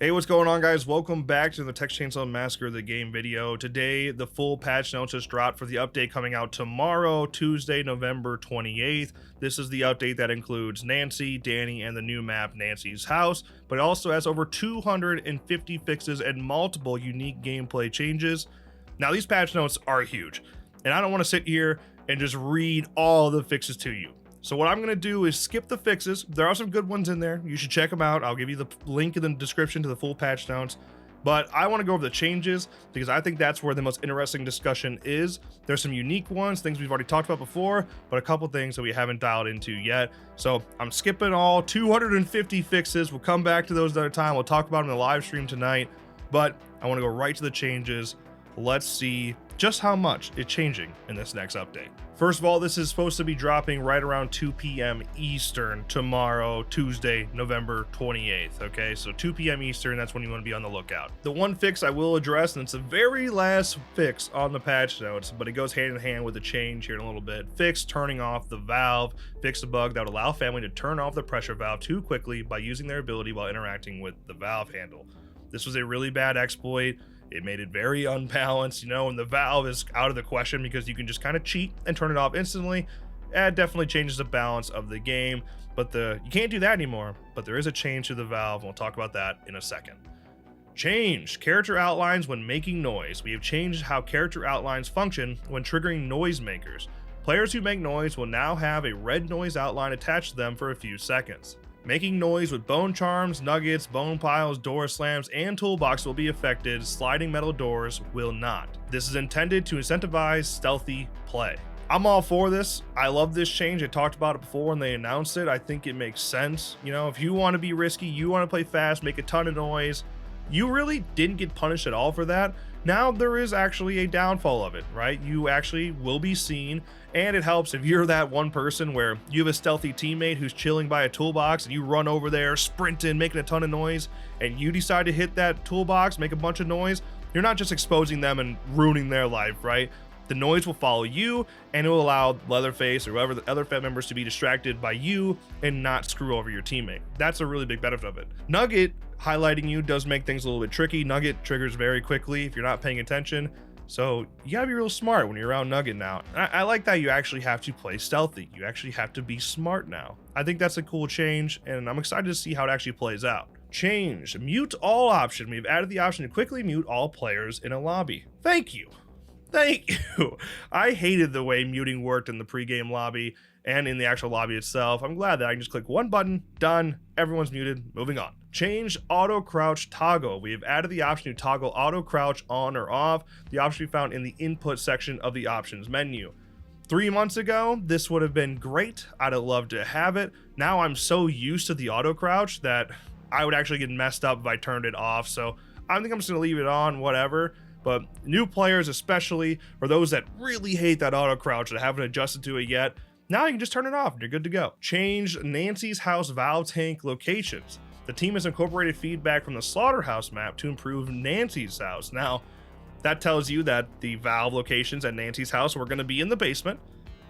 Hey, what's going on, guys? Welcome back to the Texas Chain Saw Massacre the game video. Today, the full patch notes just dropped for the update coming out tomorrow, Tuesday, November 28th. This is the update that includes Nancy, Danny, and the new map, Nancy's House, but it also has over 250 fixes and multiple unique gameplay changes. Now, these patch notes are huge, and I don't want to sit here and just read all the fixes to you. So what I'm going to do is skip the fixes. There are some good ones in there. You should check them out. I'll give you the link in the description to the full patch notes. But I want to go over the changes because I think that's where the most interesting discussion is. There's some unique ones, things we've already talked about before, but a couple things that we haven't dialed into yet. So I'm skipping all 250 fixes. We'll come back to those another time. We'll talk about them in the live stream tonight. But I want to go right to the changes. Let's see just how much it's changing in this next update. First of all, this is supposed to be dropping right around 2 p.m. Eastern tomorrow, Tuesday, November 28th. Okay, so 2 p.m. Eastern, that's when you want to be on the lookout. The one fix I will address, and it's the very last fix on the patch notes, but it goes hand in hand with the change here in a little bit. Fix turning off the valve. Fix a bug that would allow family to turn off the pressure valve too quickly by using their ability while interacting with the valve handle. This was a really bad exploit. It made it very unbalanced, and the valve is out of the question because you can just kind of cheat and turn it off instantly. It definitely changes the balance of the game, but you can't do that anymore. But there is a change to the valve, and we'll talk about that in a second. Change character outlines when making noise. We have changed how character outlines function when triggering noisemakers. Players who make noise will now have a red noise outline attached to them for a few seconds. Making noise with bone charms, nuggets, bone piles, door slams, and toolbox will be affected. Sliding metal doors will not. This is intended to incentivize stealthy play. I'm all for this. I love this change. I talked about it before when they announced it. I think it makes sense. If you want to be risky, you want to play fast, make a ton of noise, you really didn't get punished at all for that. Now there is actually a downfall of it, right? You actually will be seen, and it helps if you're that one person where you have a stealthy teammate who's chilling by a toolbox and you run over there sprinting, making a ton of noise, and you decide to hit that toolbox, make a bunch of noise. You're not just exposing them and ruining their life, right? The noise will follow you, and it will allow Leatherface or whoever the other Fed members to be distracted by you and not screw over your teammate. That's a really big benefit of it. Nugget highlighting you does make things a little bit tricky. Nugget triggers very quickly if you're not paying attention, so you gotta be real smart when you're around Nugget now. I like that you actually have to play stealthy. You actually have to be smart now. I think that's a cool change, and I'm excited to see how it actually plays out. Change mute all option. We've added the option to quickly mute all players in a lobby. Thank you. Thank you. I hated the way muting worked in the pregame lobby and in the actual lobby itself. I'm glad that I can just click one button, done, everyone's muted, moving on. Change auto crouch toggle. We have added the option to toggle auto crouch on or off. The option we found in the input section of the options menu. 3 months ago, this would have been great. I'd have loved to have it. Now I'm so used to the auto crouch that I would actually get messed up if I turned it off. So I think I'm just gonna leave it on, whatever. But new players especially, or those that really hate that auto crouch that haven't adjusted to it yet, now you can just turn it off and you're good to go. Change Nancy's House valve tank locations. The team has incorporated feedback from the Slaughterhouse map to improve Nancy's house. Now, that tells you that the valve locations at Nancy's house were going to be in the basement.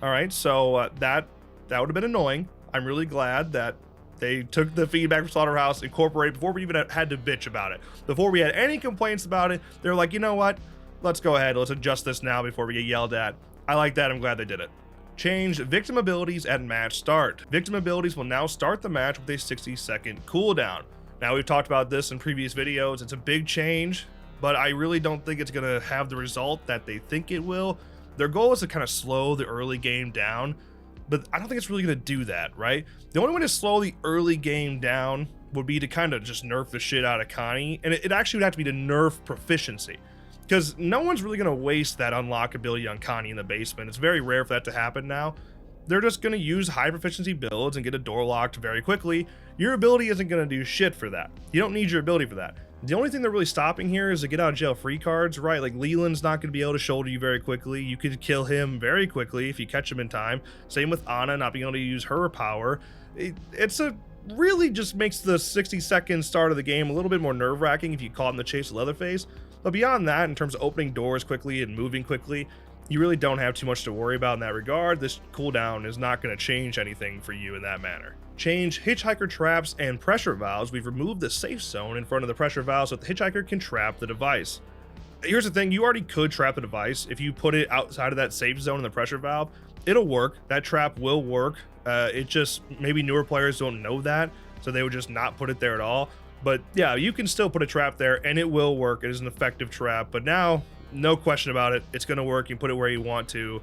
All right, so that would have been annoying. I'm really glad that they took the feedback from Slaughterhouse, incorporated before we even had to bitch about it. Before we had any complaints about it, they were like, you know what? Let's go ahead. Let's adjust this now before we get yelled at. I like that. I'm glad they did it. Change victim abilities at match start. Victim abilities will now start the match with a 60-second cooldown. Now, we've talked about this in previous videos. It's a big change, but I really don't think it's going to have the result that they think it will. Their goal is to kind of slow the early game down, but I don't think it's really going to do that, right? The only way to slow the early game down would be to kind of just nerf the shit out of Connie, and it actually would have to be to nerf proficiency, because no one's really going to waste that unlock ability on Connie in the basement. It's very rare for that to happen now. They're just going to use high proficiency builds and get a door locked very quickly. Your ability isn't going to do shit for that. You don't need your ability for that. The only thing they're really stopping here is the get out of jail free cards, right? Like Leland's not going to be able to shoulder you very quickly. You could kill him very quickly if you catch him in time. Same with Anna not being able to use her power. It's a really just makes the 60-second start of the game a little bit more nerve-wracking if you caught in the chase with Leatherface. But beyond that, in terms of opening doors quickly and moving quickly, you really don't have too much to worry about in that regard. This cooldown is not going to change anything for you in that manner. Change hitchhiker traps and pressure valves. We've removed the safe zone in front of the pressure valve so the hitchhiker can trap the device. Here's the thing, you already could trap the device. If you put it outside of that safe zone in the pressure valve, it'll work. That trap will work. It just, maybe newer players don't know that, so they would just not put it there at all. But yeah, you can still put a trap there and it will work. It is an effective trap, but now, no question about it, it's gonna work. You can put it where you want to,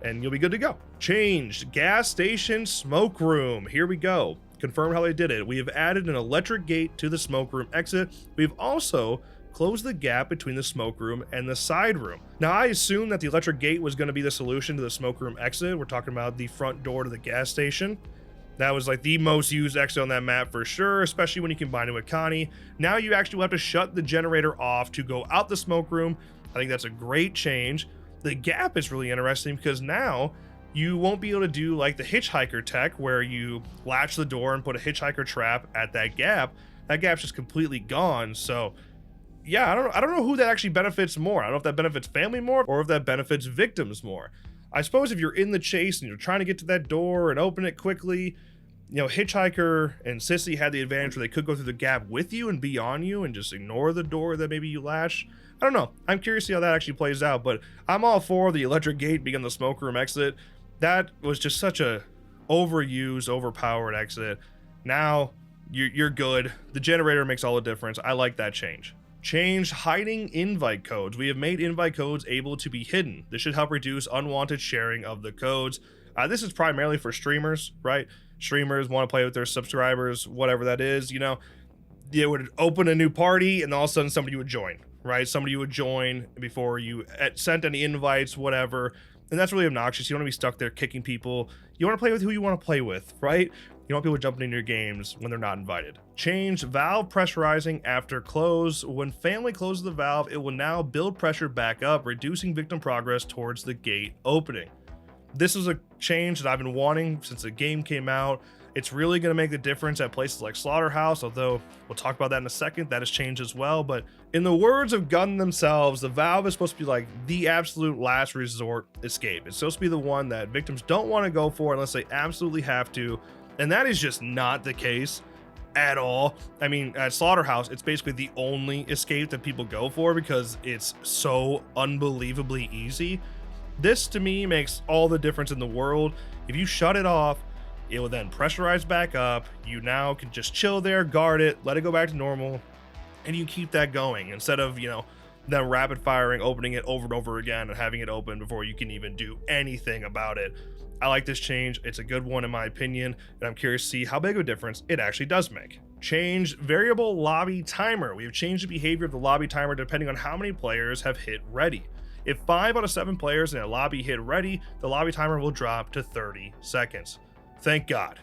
and you'll be good to go. Changed gas station smoke room. Here we go. Confirm how they did it. We have added an electric gate to the smoke room exit. We've also closed the gap between the smoke room and the side room. Now, I assumed that the electric gate was going to be the solution to the smoke room exit. We're talking about the front door to the gas station. That was like the most used exit on that map for sure, especially when you combine it with Connie. Now you actually will have to shut the generator off to go out the smoke room. I think that's a great change. The gap is really interesting because now you won't be able to do like the hitchhiker tech where you latch the door and put a hitchhiker trap at that gap. That gap's just completely gone. So yeah, I don't know who that actually benefits more. I don't know if that benefits family more or if that benefits victims more. I suppose if you're in the chase and you're trying to get to that door and open it quickly, you know, Hitchhiker and Sissy had the advantage where they could go through the gap with you and be on you and just ignore the door that maybe you latch. I don't know. I'm curious to see how that actually plays out, but I'm all for the electric gate being on the smoke room exit. That was just such a overused, overpowered exit. Now you're good. The generator makes all the difference. I like that change. Change hiding invite codes. We have made invite codes able to be hidden. This should help reduce unwanted sharing of the codes. This is primarily for streamers, right? Streamers want to play with their subscribers, whatever that is, you know. They would open a new party and all of a sudden somebody would join, right? Somebody would join before you sent any invites, whatever. And that's really obnoxious. You don't want to be stuck there kicking people. You want to play with who you want to play with, right? You don't want people jumping into your games when they're not invited. Change valve pressurizing after close. When family closes the valve, it will now build pressure back up, reducing victim progress towards the gate opening. This is a change that I've been wanting since the game came out. It's really going to make the difference at places like Slaughterhouse, although we'll talk about that in a second. That has changed as well. But in the words of Gunn themselves, the valve is supposed to be like the absolute last resort escape. It's supposed to be the one that victims don't want to go for unless they absolutely have to. And that is just not the case at all. I mean, at Slaughterhouse, it's basically the only escape that people go for because it's so unbelievably easy. This to me makes all the difference in the world. If you shut it off, it will then pressurize back up. You now can just chill there, guard it, let it go back to normal, and you keep that going instead of, you know, them rapid firing, opening it over and over again and having it open before you can even do anything about it. I like this change. It's a good one in my opinion, and I'm curious to see how big of a difference it actually does make. Change variable lobby timer. We have changed the behavior of the lobby timer depending on how many players have hit ready. If 5 out of 7 players in a lobby hit ready, the lobby timer will drop to 30 seconds. Thank God.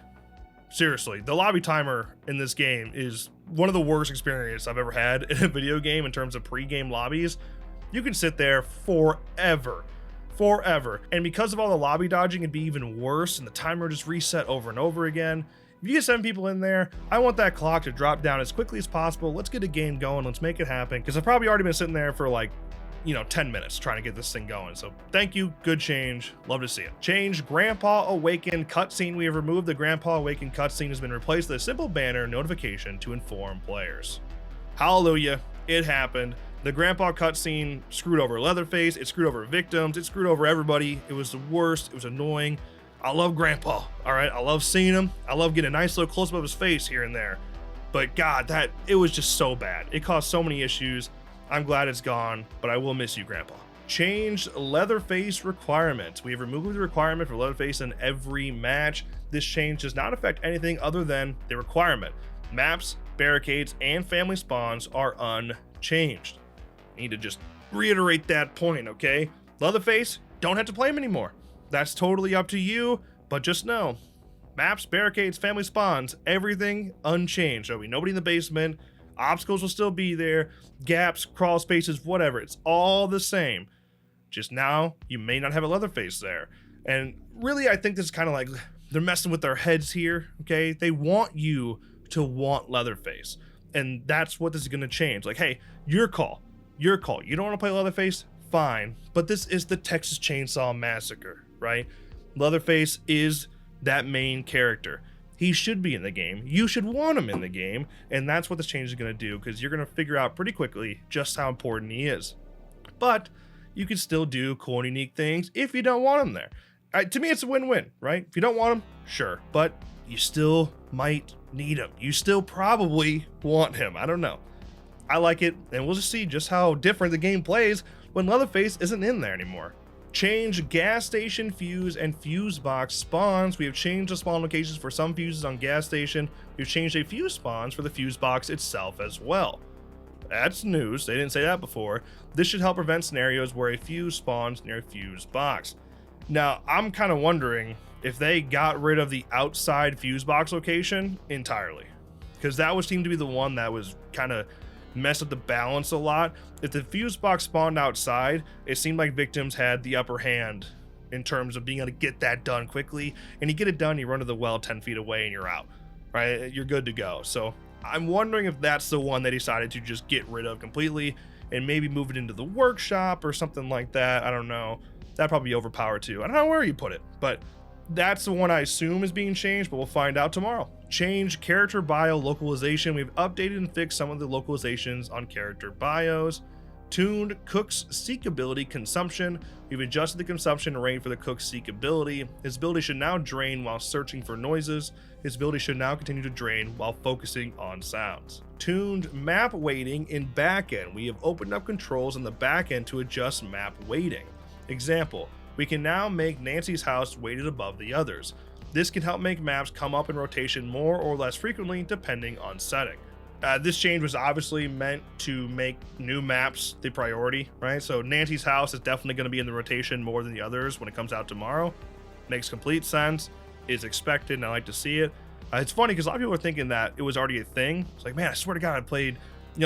Seriously, the lobby timer in this game is one of the worst experiences I've ever had in a video game in terms of pre-game lobbies. You can sit there forever. And because of all the lobby dodging, it'd be even worse, and the timer just reset over and over again. If you get 7 people in there, I want that clock to drop down as quickly as possible. Let's get a game going. Let's make it happen. Because I've probably already been sitting there for like, 10 minutes trying to get this thing going. So thank you. Good change. Love to see it. Change Grandpa Awakened cutscene. We have removed the Grandpa Awakened cutscene. Has been replaced with a simple banner notification to inform players. Hallelujah. It happened. The Grandpa cutscene screwed over Leatherface. It screwed over victims. It screwed over everybody. It was the worst. It was annoying. I love Grandpa. All right. I love seeing him. I love getting a nice little close up of his face here and there. But God, it was just so bad. It caused so many issues. I'm glad it's gone, but I will miss you, Grandpa. Change Leatherface requirement. We have removed the requirement for Leatherface in every match. This change does not affect anything other than the requirement. Maps, barricades, and family spawns are unchanged. I need to just reiterate that point, okay? Leatherface, don't have to play him anymore. That's totally up to you, but just know, maps, barricades, family spawns, everything unchanged. There'll be nobody in the basement. Obstacles will still be there, gaps, crawl spaces, whatever. It's all the same. Just now, you may not have a Leatherface there. And really, I think this is kind of like they're messing with their heads here, okay? They want you to want Leatherface. And that's what this is going to change. Like, hey, your call. You don't want to play Leatherface? Fine. But this is the Texas Chain Saw Massacre, right? Leatherface is that main character. He should be in the game. You should want him in the game. And that's what this change is going to do, because you're going to figure out pretty quickly just how important he is. But you can still do cool and unique things if you don't want him there. To me, it's a win-win, right? If you don't want him, sure. But you still might need him. You still probably want him. I don't know. I like it, and we'll just see just how different the game plays when Leatherface isn't in there anymore. Change gas station fuse and fuse box spawns. We have changed the spawn locations for some fuses on gas station. We've changed a fuse spawns for the fuse box itself as well. That's news. They didn't say that before. This should help prevent scenarios where a fuse spawns near a fuse box. Now, I'm kind of wondering if they got rid of the outside fuse box location entirely, because that would seem to be the one that was kind of messed up the balance a lot. If the fuse box spawned outside, it seemed like victims had the upper hand in terms of being able to get that done quickly, and you get it done, you run to the well 10 feet away and you're out, right? You're good to go. So I'm wondering if that's the one they decided to just get rid of completely and maybe move it into the workshop or something like that. I don't know. That'd probably be overpowered too. I don't know where you put it, but that's the one I assume is being changed, but we'll find out tomorrow. Change character bio localization. We've updated and fixed some of the localizations on character bios. Tuned Cook's Seek ability consumption. We've adjusted the consumption rate for the Cook's Seek ability. His ability should now drain while searching for noises. His ability should now continue to drain while focusing on sounds. Tuned map weighting in backend. We have opened up controls in the backend to adjust map weighting. Example, we can now make Nancy's house weighted above the others. This can help make maps come up in rotation more or less frequently depending on setting. This change was obviously meant to make new maps the priority, right? So Nancy's house is definitely going to be in the rotation more than the others when it comes out tomorrow. Makes complete sense, is expected, and I like to see it. It's funny because a lot of people are thinking that it was already a thing. It's like, man, I swear to God, I played,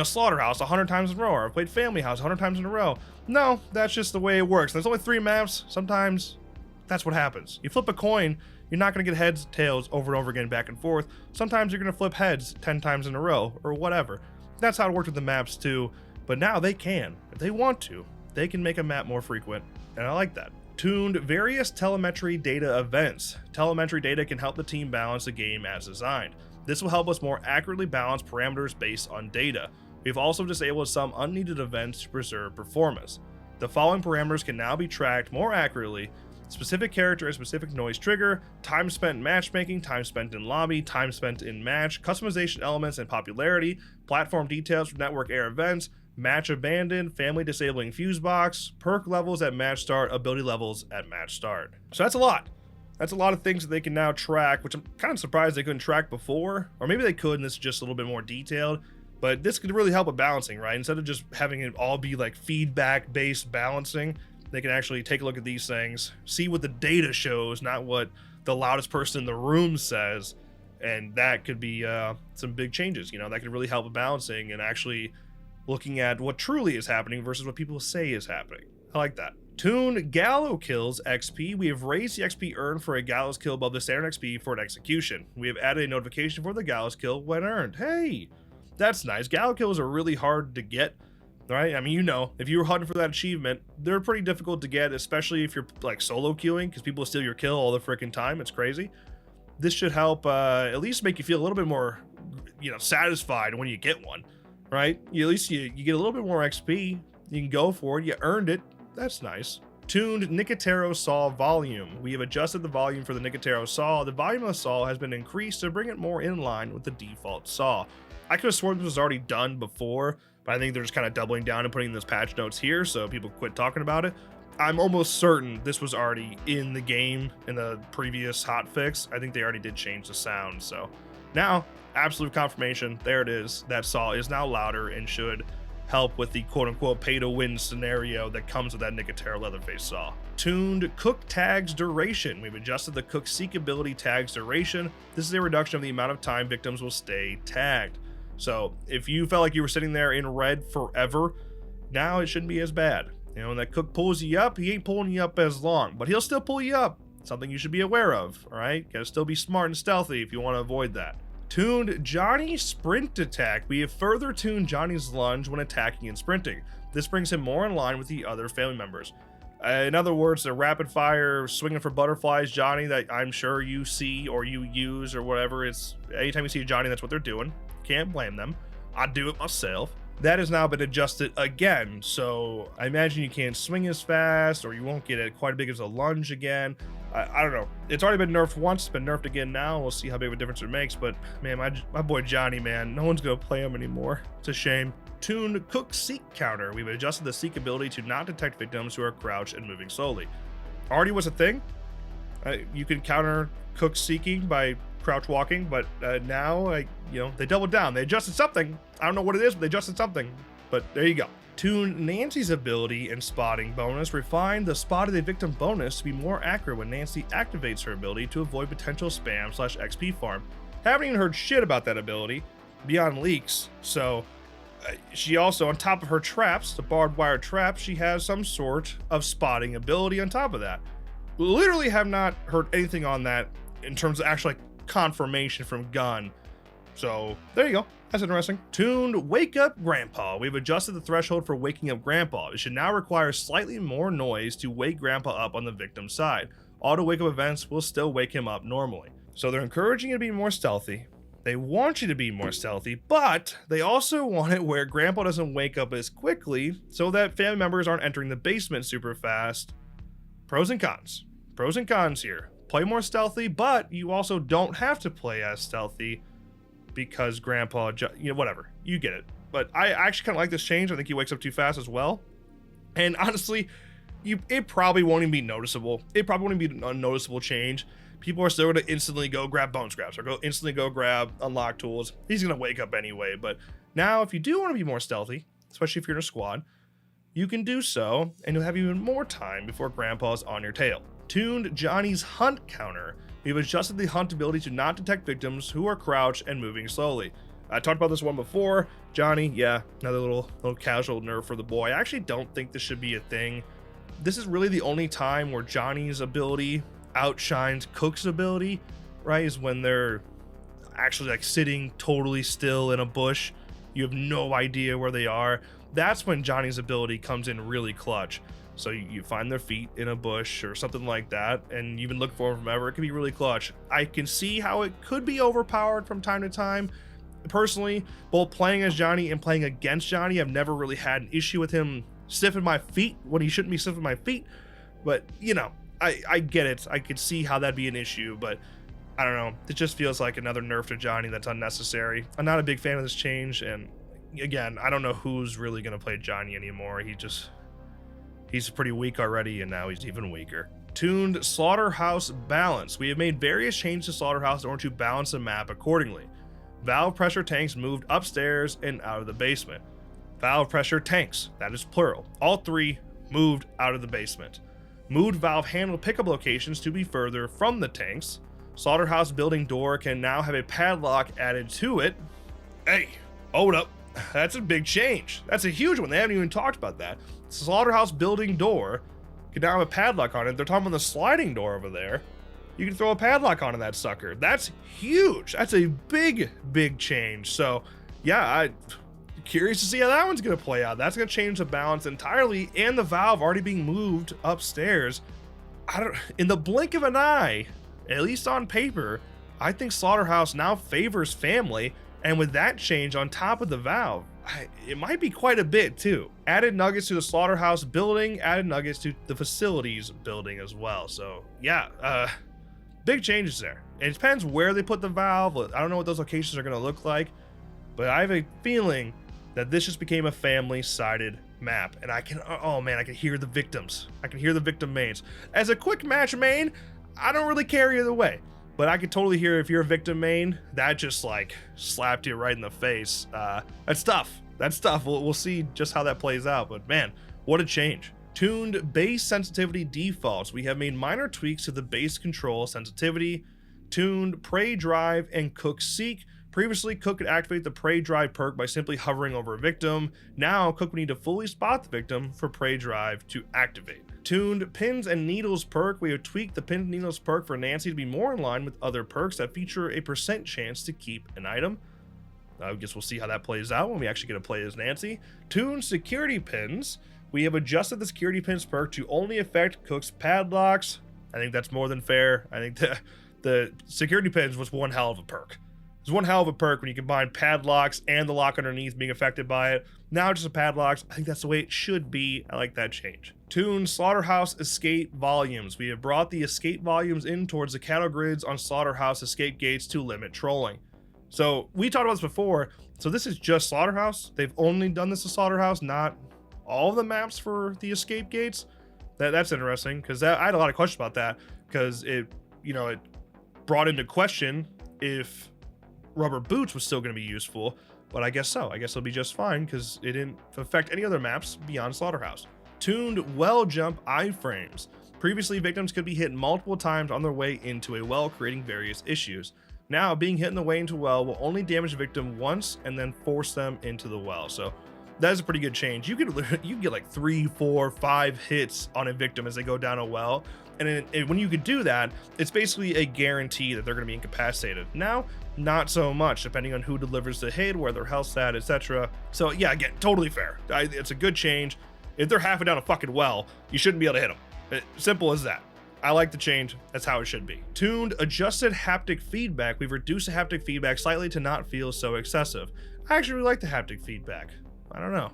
Slaughterhouse 100 times in a row, or I played Family House 100 times in a row. No, that's just the way it works. There's only 3 maps. Sometimes that's what happens. You flip a coin, you're not going to get heads, tails over and over again, back and forth. Sometimes you're going to flip heads 10 times in a row or whatever. That's how it worked with the maps too. But now they can, if they want to, they can make a map more frequent. And I like that. Tuned various telemetry data events. Telemetry data can help the team balance the game as designed. This will help us more accurately balance parameters based on data. We've also disabled some unneeded events to preserve performance. The following parameters can now be tracked more accurately: specific character and specific noise trigger, time spent in matchmaking, time spent in lobby, time spent in match, customization elements and popularity, platform details for network air events, match abandoned, family disabling fuse box, perk levels at match start, ability levels at match start. So that's a lot. That's a lot of things that they can now track, which I'm kind of surprised they couldn't track before, or maybe they could and this is just a little bit more detailed. But this could really help with balancing, right? Instead of just having it all be like feedback-based balancing, they can actually take a look at these things, see what the data shows, not what the loudest person in the room says, and that could be some big changes. That could really help with balancing and actually looking at what truly is happening versus what people say is happening. I like that. Tune Gallows Kills XP. We have raised the XP earned for a Gallows kill above the standard XP for an execution. We have added a notification for the Gallows kill when earned. Hey! That's nice. Gallows kills are really hard to get, right? I mean, if you were hunting for that achievement, they're pretty difficult to get, especially if you're like solo queuing, because people steal your kill all the freaking time. It's crazy. This should help at least make you feel a little bit more, satisfied when you get one, right? At least you get a little bit more XP. You can go for it. You earned it. That's nice. Tuned Nicotero Saw volume. We have adjusted the volume for the Nicotero Saw. The volume of the saw has been increased to bring it more in line with the default saw. I could have sworn this was already done before, but I think they're just kind of doubling down and putting those patch notes here so people quit talking about it. I'm almost certain this was already in the game in the previous hotfix. I think they already did change the sound. So now, absolute confirmation. There it is. That saw is now louder and should help with the quote-unquote pay-to-win scenario that comes with that Nicotero Leatherface saw. Tuned Cook Tags Duration. We've adjusted the Cook Seek ability tags duration. This is a reduction of the amount of time victims will stay tagged. So if you felt like you were sitting there in red forever, now it shouldn't be as bad. When that cook pulls you up, he ain't pulling you up as long, but he'll still pull you up. Something you should be aware of, all right? Gotta still be smart and stealthy if you want to avoid that. Tuned Johnny Sprint Attack. We have further tuned Johnny's lunge when attacking and sprinting. This brings him more in line with the other family members. In other words, the rapid fire swinging for butterflies Johnny that I'm sure you see or you use or whatever. It's anytime you see a Johnny, that's what they're doing. Can't blame them. I do it myself. That has now been adjusted again, so I imagine you can't swing as fast, or you won't get it quite as big as a lunge again. I don't know. It's already been nerfed once, it's been nerfed again now. We'll see how big of a difference it makes, but man, my boy Johnny, man, no one's gonna play him anymore. It's a shame. Tuned Cook Seek counter. We've adjusted the Seek ability to not detect victims who are crouched and moving slowly. Already was a thing. You can counter Cook Seeking by crouch walking, but now, they doubled down. They adjusted something. I don't know what it is, but they adjusted something. But there you go. Tune Nancy's ability and spotting bonus. Refine the spotted a victim bonus to be more accurate when Nancy activates her ability to avoid potential spam/XP farm. Haven't even heard shit about that ability beyond leaks. So she also, on top of her traps, the barbed wire traps, she has some sort of spotting ability on top of that. Literally have not heard anything on that in terms of actual confirmation from Gun. So there you go. That's interesting. Tuned Wake Up Grandpa. We've adjusted the threshold for waking up Grandpa. It should now require slightly more noise to wake Grandpa up on the victim's side. Auto wake up events will still wake him up normally. So they're encouraging you to be more stealthy. They want you to be more stealthy, but they also want it where Grandpa doesn't wake up as quickly so that family members aren't entering the basement super fast. Pros and cons. Pros and cons here. Play more stealthy, but you also don't have to play as stealthy because Grandpa, whatever. You get it. But I actually kind of like this change. I think he wakes up too fast as well. And honestly, it probably won't even be noticeable. It probably won't even be a unnoticeable change. People are still going to instantly go grab bone scraps or instantly go grab unlock tools. He's going to wake up anyway. But now if you do want to be more stealthy, especially if you're in a squad, you can do so, and you'll have even more time before Grandpa's on your tail. Tuned Johnny's Hunt counter. We've adjusted the hunt ability to not detect victims who are crouched and moving slowly. I talked about this one before. Johnny, yeah, another little casual nerf for the boy. I actually don't think this should be a thing. This is really the only time where Johnny's ability outshines Cook's ability, right? Is when they're actually sitting totally still in a bush. You have no idea where they are. That's when Johnny's ability comes in really clutch. So you find their feet in a bush or something like that, and you've been looking for them forever. It can be really clutch. I can see how it could be overpowered from time to time. Personally, both playing as Johnny and playing against Johnny, I've never really had an issue with him stiffing my feet when he shouldn't be stiffing my feet. But, I get it. I could see how that'd be an issue, but I don't know. It just feels like another nerf to Johnny that's unnecessary. I'm not a big fan of this change, and again, I don't know who's really going to play Johnny anymore. He's pretty weak already, and now he's even weaker. Tuned Slaughterhouse Balance. We have made various changes to Slaughterhouse in order to balance the map accordingly. Valve pressure tanks moved upstairs and out of the basement. Valve pressure tanks, that is plural. All three moved out of the basement. Moved valve handle pickup locations to be further from the tanks. Slaughterhouse building door can now have a padlock added to it. Hey, hold up. That's a big change. That's a huge one. They haven't even talked about that. Slaughterhouse building door can now have a padlock on it. They're talking about the sliding door over there. You can throw a padlock onto that sucker. That's huge. That's a big, big change. So yeah, I'm curious to see how that one's going to play out. That's going to change the balance entirely, and the valve already being moved upstairs. In the blink of an eye, at least on paper, I think Slaughterhouse now favors family. And with that change on top of the valve, it might be quite a bit too. Added nuggets to the Slaughterhouse building, added nuggets to the facilities building as well. So yeah, big changes there. It depends where they put the valve. I don't know what those locations are going to look like, but I have a feeling that this just became a family-sided map. And I can hear the victims. I can hear the victim mains. As a quick match main, I don't really care either way. But I could totally hear if you're a victim main, that just slapped you right in the face. That's tough. That's tough. We'll see just how that plays out. But man, what a change. Tuned base sensitivity defaults. We have made minor tweaks to the base control sensitivity. Tuned prey drive and cook seek. Previously, Cook could activate the prey drive perk by simply hovering over a victim. Now, Cook would need to fully spot the victim for prey drive to activate. Tuned pins and needles perk. We have tweaked the pins and needles perk for Nancy to be more in line with other perks that feature a % chance to keep an item. I guess we'll see how that plays out when we actually get to play as Nancy. Tuned security pins. We have adjusted the security pins perk to only affect Cook's padlocks. I think that's more than fair. I think the security pins was one hell of a perk. It's one hell of a perk when you combine padlocks and the lock underneath being affected by it. Now just a padlocks. I think that's the way it should be. I like that change. Tune Slaughterhouse escape volumes. We have brought the escape volumes in towards the cattle grids on Slaughterhouse escape gates to limit trolling. So we talked about this before. So this is just Slaughterhouse. They've only done this to Slaughterhouse, not all of the maps for the escape gates. That's interesting, because I had a lot of questions about that, because it brought into question if rubber boots was still going to be useful, but I guess so. I guess it'll be just fine because it didn't affect any other maps beyond Slaughterhouse. Tuned well jump iframes. Previously, victims could be hit multiple times on their way into a well, creating various issues. Now, being hit in the way into a well will only damage the victim once and then force them into the well. So that is a pretty good change. You can get like 3, 4, 5 hits on a victim as they go down a well. And when you could do that, it's basically a guarantee that they're going to be incapacitated. Now, not so much, depending on who delivers the hit, where their health's at, etc. So yeah, again, totally fair. It's a good change. If they're halfway down a fucking well, you shouldn't be able to hit them. Simple as that. I like the change. That's how it should be. Tuned adjusted haptic feedback. We've reduced the haptic feedback slightly to not feel so excessive. I actually really like the haptic feedback. I don't know.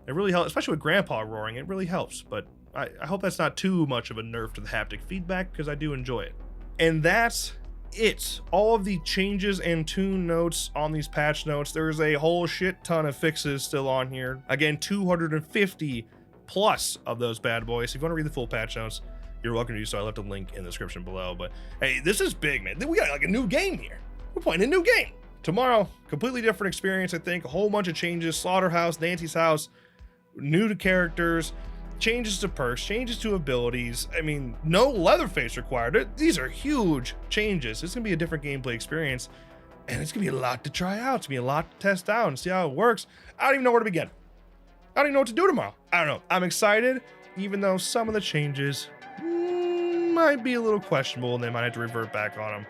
It really helps, especially with Grandpa roaring. It really helps, but I hope that's not too much of a nerf to the haptic feedback, because I do enjoy it. And that's it. All of the changes and tune notes on these patch notes. There is a whole shit ton of fixes still on here. Again, 250 plus of those bad boys. If you want to read the full patch notes, you're welcome to do so. I left a link in the description below. But hey, this is big, man. We got like a new game here. We're playing a new game. Tomorrow, completely different experience, I think. A whole bunch of changes. Slaughterhouse, Nancy's house, new to characters, changes to perks, changes to abilities. I mean, no Leatherface required. These are huge changes. It's going to be a different gameplay experience, and it's going to be a lot to try out. It's going to be a lot to test out and see how it works. I don't even know where to begin. I don't even know what to do tomorrow. I don't know. I'm excited, even though some of the changes might be a little questionable, and they might have to revert back on them.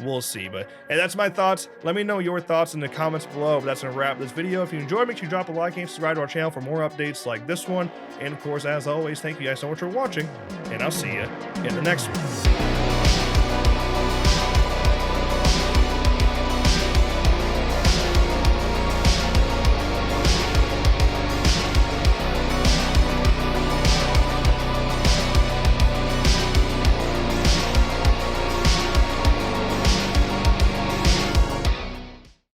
We'll see. But hey, that's my thoughts. Let me know your thoughts in the comments below. But that's gonna wrap this video. If you enjoyed, make sure you drop a like and subscribe to our channel for more updates like this one. And of course, as always, thank you guys so much for watching, and I'll see you in the next one.